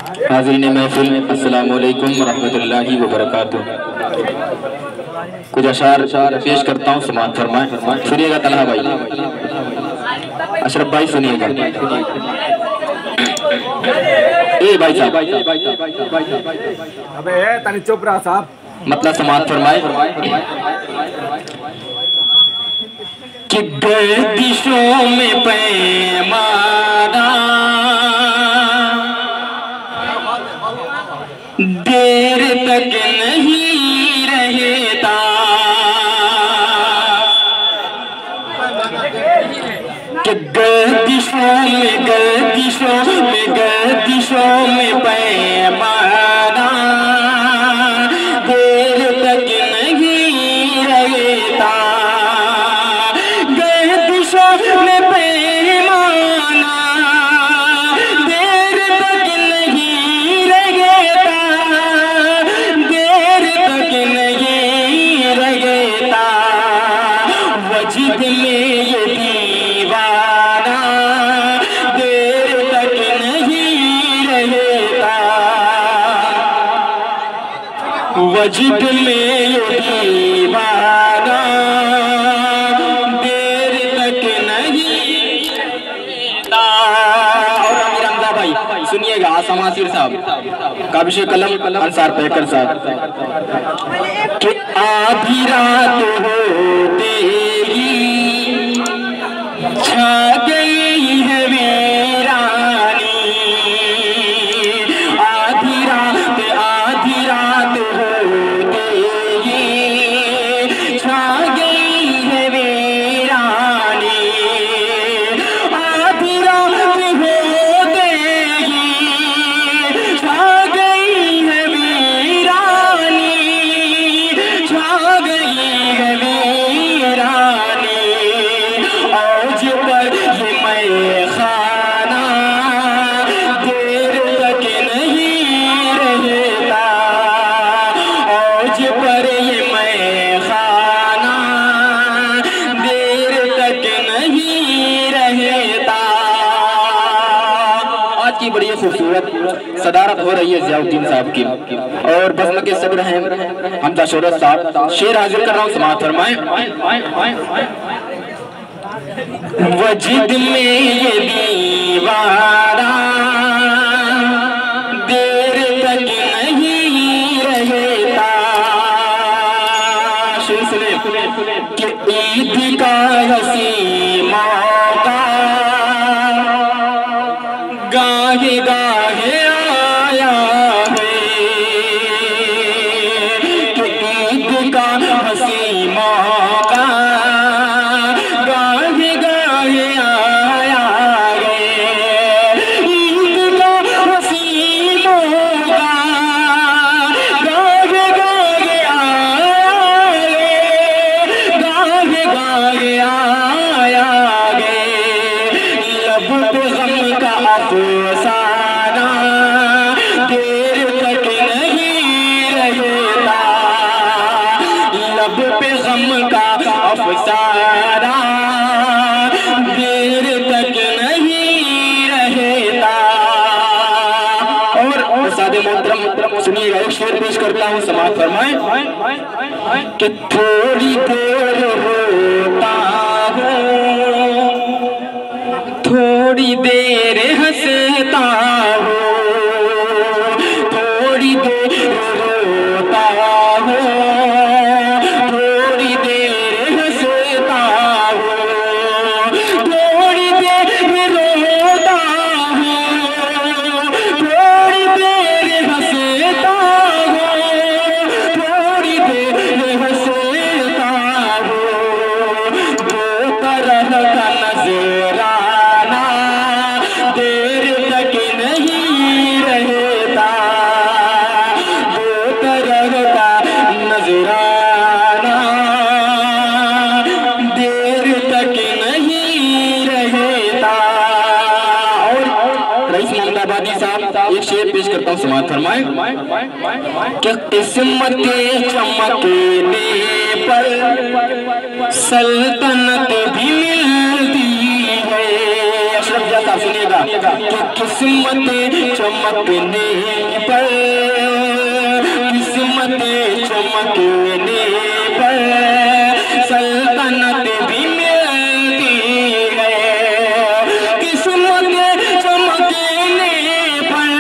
हाज़रीन महफिल, अस्सलामु अलैकुम रहमतुल्लाहि व बरकातुहू। कुछ अशार पेश करता हूँ, समाअत फरमाएं। सुनिएगा तलहा भाई, अशरफ भाई सुनिएगा। ए भाई साहब, अबे तनी चुप रहा साहब, मतलब समाअत फरमाए कि गर्दिशों में पैमाना देर तक नहीं रहता, कि गर्दिशों में पैमाना देर तक नहीं रहता, गर्दिशों में पैमाना देर तक नहीं रहता, देर तक नहीं रहता, वजद में ये दीवाना देर तक नहीं रहता, वजद में ये दीवाना देर तक नहीं रहता। और अमीर हमजा भाई सुनिएगा, आसम आसिर साहब, काबिश कलम अंसार पैकर साहब, कि आधी रात होते ही छा गई है वीरानी, आधी रात होते ही छा गई है वीरानी, आधी रात होते ही छा गई है वीरानी, छा गई है वीरानी, औज पर ये मैखाना देर तक नहीं रहता, औज पर ये मैखाना देर तक नहीं रहता। आज की बड़ी खूबसूरत सदारत हो रही है ज़ियाउद्दीन साहब की, और बज़्म के सदर हैं हमजा शोहरत साहब। शेर हाजिर कर रहा हूँ, समाअत फरमाएं। वजद में ये दीवाना देर तक नहीं रहता, शेर सुने, कि ईद का हसी मौका गाहे गाहे आया है, कि ईद का हसी मौका गाहे गाहे आया है, ईद का हसी मौका गाहे गाहे आया है, गाहे गाहे आया है, लब पे गम का अफसाना देर तक नहीं रहता, लब पे गम का अफसाना देर तक नहीं रहता। और सादे मोहतरम सुनिएगा, एक शेर पेश करता हूँ, समाअत फरमाएं, कि थोड़ी देर रोता हूँ, थोड़ी देर हंसता हूँ, थोड़ी देर रोता हूँ, थोड़ी देर हंसता हूँ, थोड़ी देर रोता हूँ, थोड़ी देर हंसता हूँ, थोड़ी देर हंसता हूँ, दो तरह का नजराना देर तक नहीं रहता, दो तरह का नजराना देर तक नहीं रहता। और रईस मोहम्मदाबादी साहब एक शेर पेश करता हूँ, समाअत फरमाएं, कि किस्मत चमकने पर सल्तनत भी मिलती है। अशरफ सुनिएगा कि किस्मतें चमकने पर, किस्मतें चमकने पर सल्तनत भी मिलती है, किस्मतें चमकने पर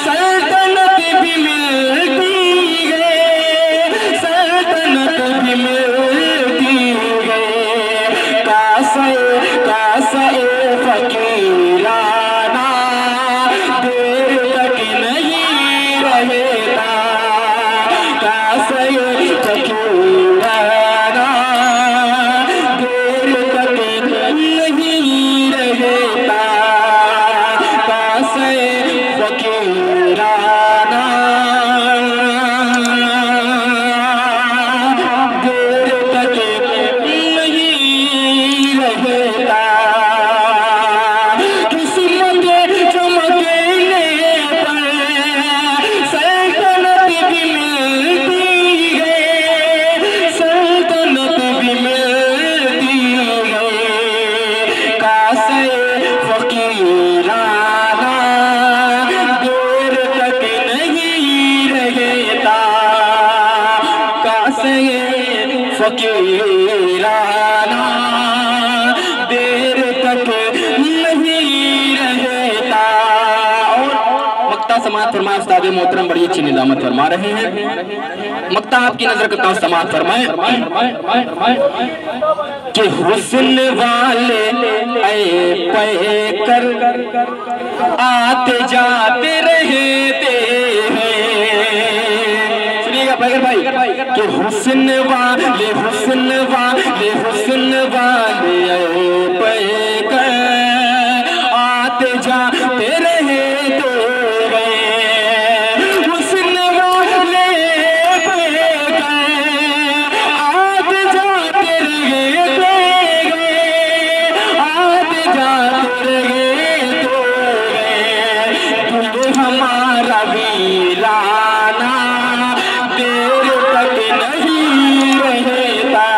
सल्तनत भी मिलती है, सल्तनत भी मिलती है। कासे फकीराना देर तक नहीं रहता, कासे फकीराना देर तक नहीं रहता, कासे फकीराना देर तक नहीं रहता। किस्मतें चमकने पर सल्तनत भी मिलती है, सल्तनत भी मिलती है। कासे फकीराना देर तक नहीं रहता, कासे फकीराना देर तक नहीं रहता। और मक्ता समात फरमाए उस्ताद मोहतरम बड़ी अच्छी निजामत फरमा रहे हैं। मक्ता आपकी नजर करता हूँ, समात फरमाए कि हुस्न वाले ऐ पैकर आते जाते रहते हैं। सुनिएगा पैकर भाई कि हुस्न वाले ऐ पैकर आते जाते रहते हैं, हुस्न वाले पैकर आते जाते रहते हैं, आते जाते रहते हैं। दिल हमारा वीराना देर तक नहीं रहता,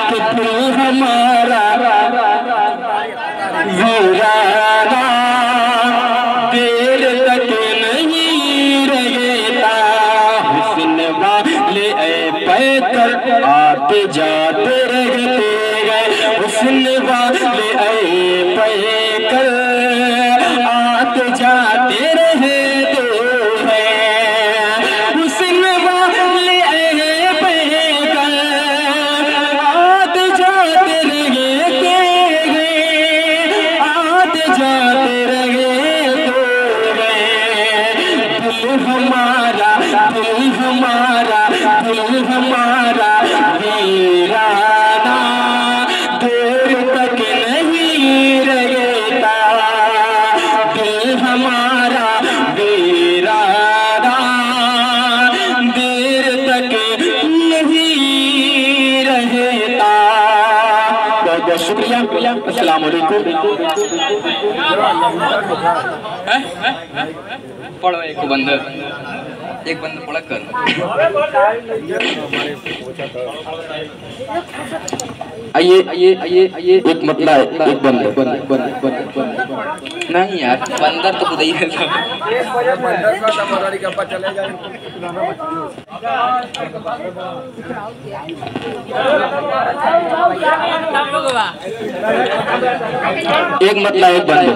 कि दिल हमारा वीराना देर तक नहीं रहता। हुस्न वाले ऐ पैकर आते जाते रहते हैं, हुस्न वाले ऐ पैकर आते जाते रहते हैं, हुस्न वाले ऐ पैकर आते जाते रहते हैं, आते जाते रहते हैं। दिल हमारा वीराना देर तक नहीं रहता, दिल हमारा वीराना देर तक नहीं रहता। बहुत बहुत शुक्रिया। अस्सलाम वालेकुम। पढ़ो एक बंद पढ़ कर आइए एक मतला है, एक बंद नहीं यार, बंदर तो खुद ही है सब। एक मतला एक बंद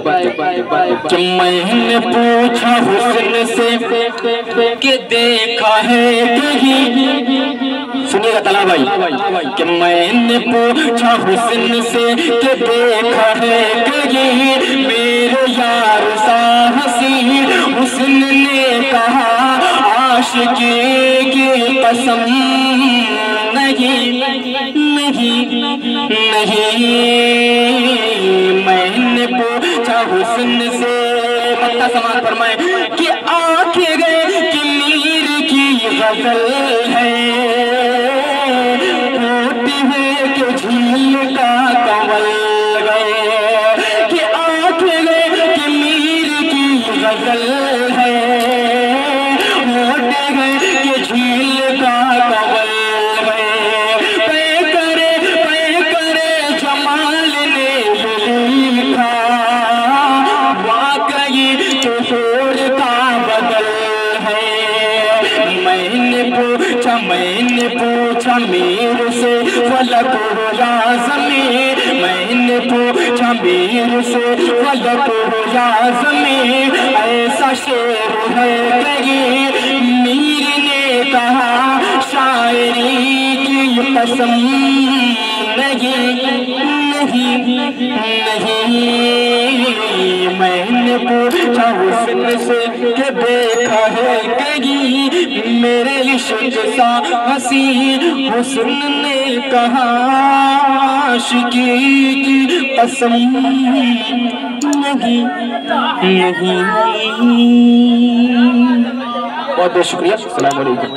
कि मैंने पूछा हुस्न से कि देखा है कहीं, सुनिएगा तला भाई कि मैंने पूछा हुस्न से कि देखा है कहीं मेरे यार साहसी, हुस्न ने कहा आशिकी की कसम नहीं नहीं नहीं। मैंने पूछा हुस्न से, मक्ता समात फरमाए कि आंखें गए कि मीर की गजल है, होती है कि झील का कंवल गए, कि आंखें गए कि मीर की गजल है, होते गए कि झील का कंवल गए। पे करे जमाल ने लिखा पूछा मेरे से फलक हो या ज़मीं, मैंने पूछा मेरे से फलक हो या ज़मीं, ऐसा शेर है कहीं मीर ने कहा शायरी की कसम नहीं नहीं नहीं। मैंने पूछा हुस्न से कि देखा है कहीं मेरे इश्क सा हसी, हुस्न ने कहा आशिकी की कसम नहीं नहीं। बहुत बहुत शुक्रिया। अस्सलाम वालेकुम।